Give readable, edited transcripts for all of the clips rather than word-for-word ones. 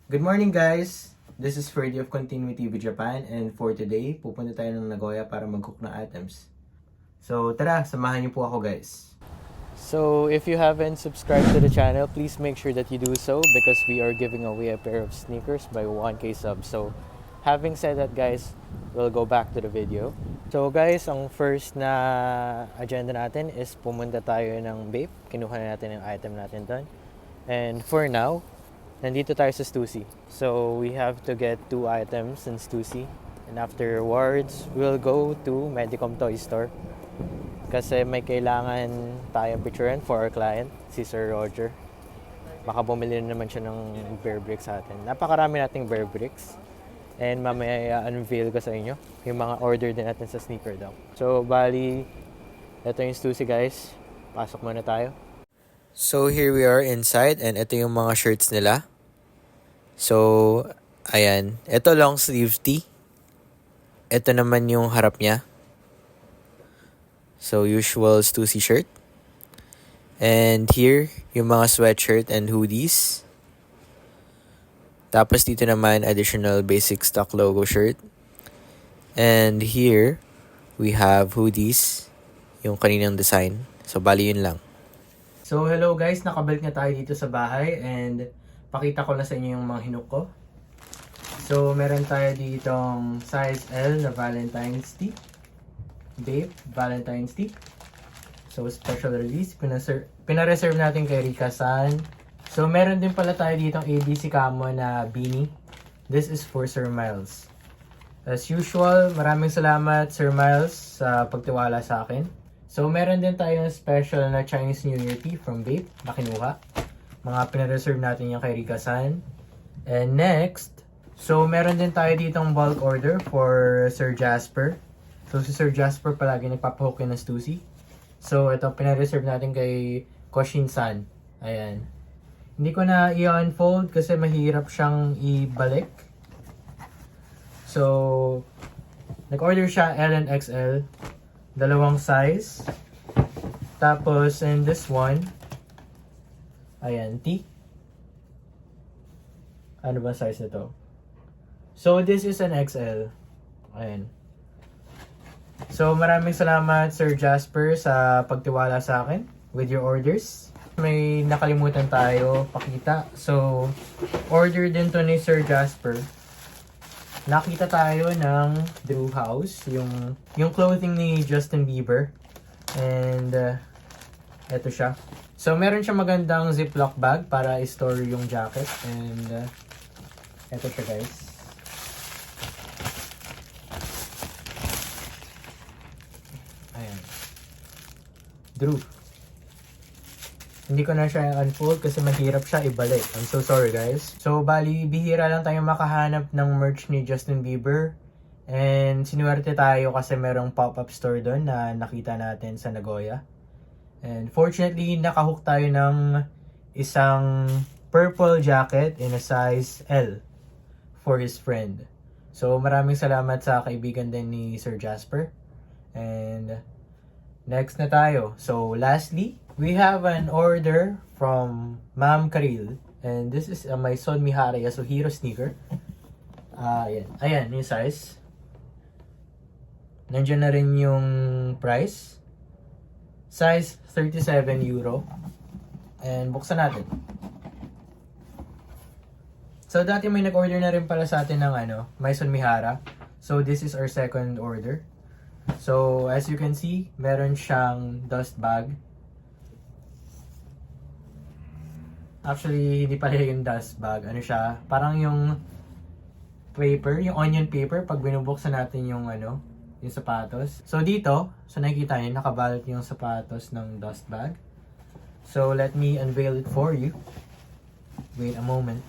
Good morning guys! This is Ferdy of Continuity with Japan and for today, pupunta tayo ng Nagoya para mag-cook ng items. So tara, samahan niyo po ako guys. So if you haven't subscribed to the channel, please make sure that you do so because we are giving away a pair of sneakers by 1K subs. So having said that guys, we'll go back to the video. So guys, ang first na agenda natin is pumunta tayo ng Bape. Kinuha na natin yung item natin doon. And for now, nandito tayo sa Stussy. So we have to get 2 items in Stussy. And afterwards, we'll go to Medicom Toy Store. Kasi may kailangan tayong picturean for our client, si Sir Roger. Baka bumili na naman siya ng bear bricks sa atin. Napakarami nating bear bricks. And mamaya unveil ko sa inyo yung mga order din natin sa sneaker daw. So, bali, ito yung Stussy guys. Pasok muna tayo. So here we are inside and ito yung mga shirts nila. So, ayan. Ito long sleeve tee. Ito naman yung harap niya. So, usual Stussy shirt. And here, yung mga sweatshirt and hoodies. Tapos dito naman, additional basic stock logo shirt. And here, we have hoodies. Yung kaninang design. So, bali yun lang. So, hello guys. Nakabalik na tayo dito sa bahay. And, pakita ko na sa inyo yung mga hinook ko. So, meron tayo ditong size L na Valentine's tee. Bape, Valentine's tee. So, special release. Pina-reserve natin kay Rika-san. So, meron din pala tayo ditong ABC Camo na beanie. This is for Sir Miles. As usual, maraming salamat Sir Miles sa pagtiwala sa akin. So, meron din tayong special na Chinese New Year tee from Bape na kinuha. Mga pina-reserve natin yung kay Rika-san. And next, so meron din tayo ditong bulk order for Sir Jasper. So, si Sir Jasper palagi nagpapahook yun ng Stussy. So, ito, pina-reserve natin kay Koshin-san. Ayan. Hindi ko na i-unfold kasi mahirap siyang ibalik. So, nag-order siya L and XL. Dalawang size. Tapos, and this one, ayan, T. Ano ba size nito? So, this is an XL. Ayan. So, maraming salamat Sir Jasper sa pagtiwala sa akin with your orders. May nakalimutan tayo pakita. So, order din to ni Sir Jasper. Nakita tayo ng Drew House, yung clothing ni Justin Bieber. And, eto siya. So, meron siya magandang ziplock bag para i-store yung jacket. And, eto siya guys. Ayan. Drew. Hindi ko na siya unfold kasi mahirap siya ibalik. I'm so sorry guys. So bali, bihira lang tayo makahanap ng merch ni Justin Bieber. And sinuwerte tayo kasi merong pop-up store doon na nakita natin sa Nagoya. And fortunately, nakahook tayo ng isang purple jacket in a size L for his friend. So maraming salamat sa kaibigan din ni Sir Jasper. And next na tayo. So lastly, we have an order from Ma'am Karil. And this is my Son Mihara Yasuhiro sneaker. Ayan, yung size. Nandiyan na rin yung price. Size 37 euro. And buksan natin. So dati may nag-order na rin pala sa atin ng my Son Mihara. So this is our second order. So as you can see, meron siyang dust bag. Actually, hindi pala yung dust bag. Ano siya? Parang yung paper, yung onion paper pag binubuksan natin yung yung sapatos. So dito, so nakikita niyo nakabalot yung sapatos ng dust bag. So let me unveil it for you. Wait a moment.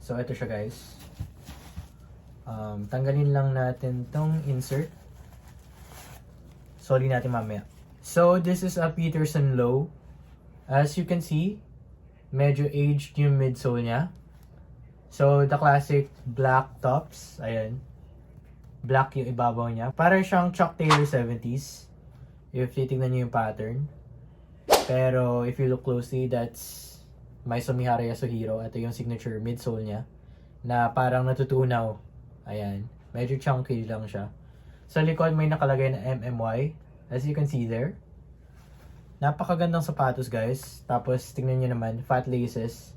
So ito siya guys. Tanggalin lang natin tong insert. Sorry natin mamaya. So, this is a Peterson Low. As you can see, medyo aged yung midsole niya. So, the classic black tops. Ayan. Black yung ibabaw niya. Para siyang Chuck Taylor 70s. If titignan niyo yung pattern. Pero if you look closely, that's Mai Sumihara Yasuhiro. Ito yung signature midsole niya na parang natutunaw. Ayan. Medyo chunky lang siya. Sa likod may nakalagay na MMY. As you can see there. Napakagandang sapatos, guys. Tapos tingnan nyo naman, fat laces.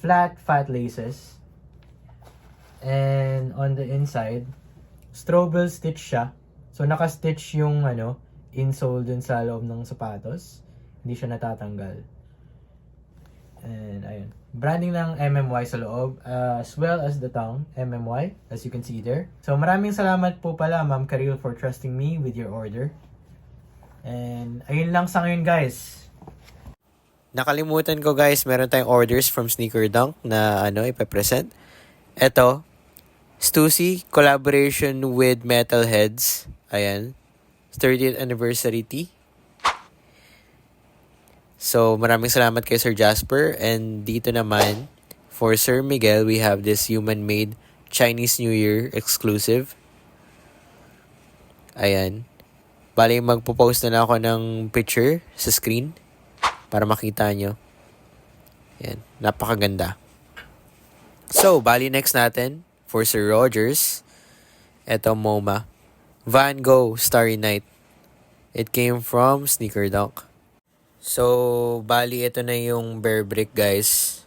Flat laces. And on the inside, Strobel stitch siya. So naka-stitch yung insole dun sa loob ng sapatos. Hindi siya natatanggal. And ayun. Branding ng MMY sa loob, as well as the tongue, MMY, as you can see there. So maraming salamat po pala, Ma'am Karil, for trusting me with your order. And ayun lang sa ngayon, guys. Nakalimutan ko, guys, meron tayong orders from Sneaker Dunk na ipapresent. Ito, Stussy collaboration with Metalheads. Ayan. 30th anniversary tee. So, maraming salamat kay Sir Jasper. And dito naman, for Sir Miguel, we have this human-made Chinese New Year exclusive. Ayan. Bali, magpo-post na lang ako ng picture sa screen para makita nyo. Ayan. Napakaganda. So, bali next natin, for Sir Rogers, eto MoMA. Van Gogh Starry Night. It came from Sneaker Dunk. So, bali ito na yung Bear Brick, guys.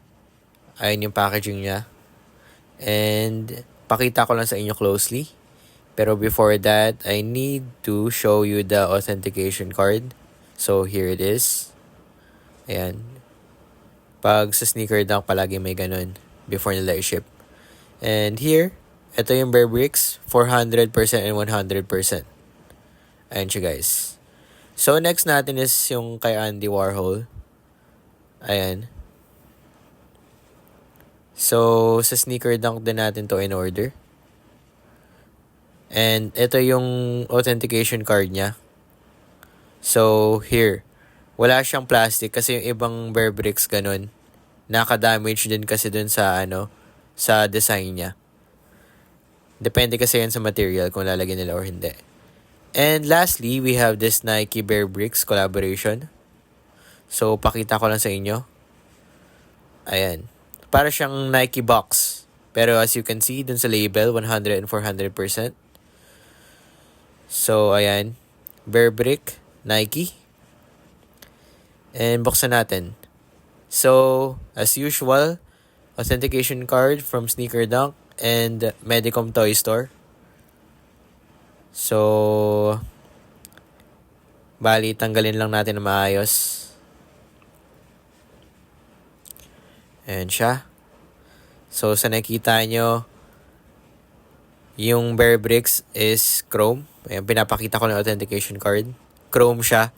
Ayun yung packaging niya. And, pakita ko lang sa inyo closely. Pero before that, I need to show you the authentication card. So, here it is. Ayan. Pag sa Sneaker Dunk, palagi may ganun before nila i-ship. And here, ito yung Bear Bricks, 400% and 100%. Ayan siya, guys. So, next natin is yung kay Andy Warhol. Ayan. So, sa Sneaker Dunk din natin to in order. And ito yung authentication card niya. So, here. Wala siyang plastic kasi yung ibang Bear Bricks ganun. Naka-damage din kasi dun sa sa design niya. Depende kasi yan sa material kung lalagyan nila or hindi. And lastly, we have this Nike Bear Bricks collaboration. So, pakita ko lang sa inyo. Ayan. Para siyang Nike box. Pero as you can see, dun sa label, 100 and 400%. So, ayan. Bear Brick, Nike. And buksan natin. So, as usual, authentication card from Sneaker Dunk and Medicom Toy Store. So, bali, tanggalin lang natin na maayos. Ayan siya. So, sa nakita nyo, yung Bear Bricks is chrome. Ayan, pinapakita ko ng authentication card. Chrome siya.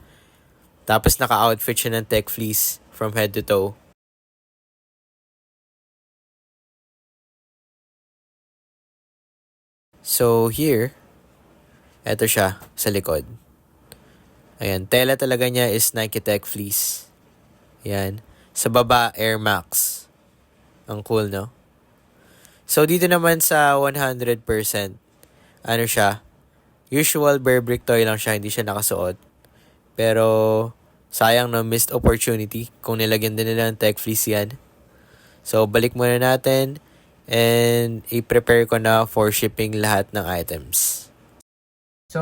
Tapos naka-outfit siya ng tech fleece from head to toe. So, here, eto siya sa likod. Ayan, tela talaga niya is Nike Tech Fleece. Ayan. Sa baba, Air Max. Ang cool, no? So, dito naman sa 100%, ano siya, usual Bear Brick toy lang siya, hindi siya nakasuot. Pero, sayang no, missed opportunity kung nilagyan din nila ng Tech Fleece yan. So, balik muna natin and i-prepare ko na for shipping lahat ng items. So,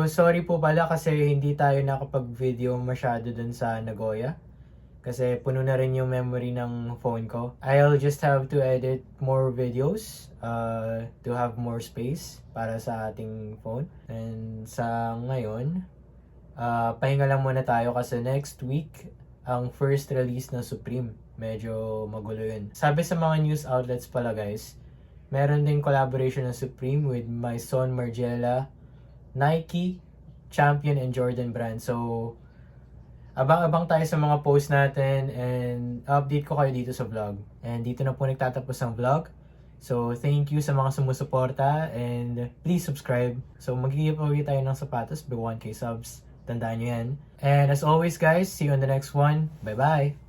sorry po pala kasi hindi tayo nakapag-video masyado dun sa Nagoya. Kasi puno na rin yung memory ng phone ko. I'll just have to edit more videos to have more space para sa ating phone. And sa ngayon, pahinga lang muna tayo kasi next week, ang first release ng Supreme. Medyo magulo yun. Sabi sa mga news outlets pala, guys, meron din collaboration ng Supreme with Maison Margiela, Nike, Champion, and Jordan brand. So, abang-abang tayo sa mga post natin and update ko kayo dito sa vlog. And dito na po nagtatapos ang vlog. So, thank you sa mga sumusuporta and please subscribe. So, mag-giveaway tayo ng sapatos by 1K subs. Tandaan nyo yan. And as always, guys, see you on the next one. Bye-bye!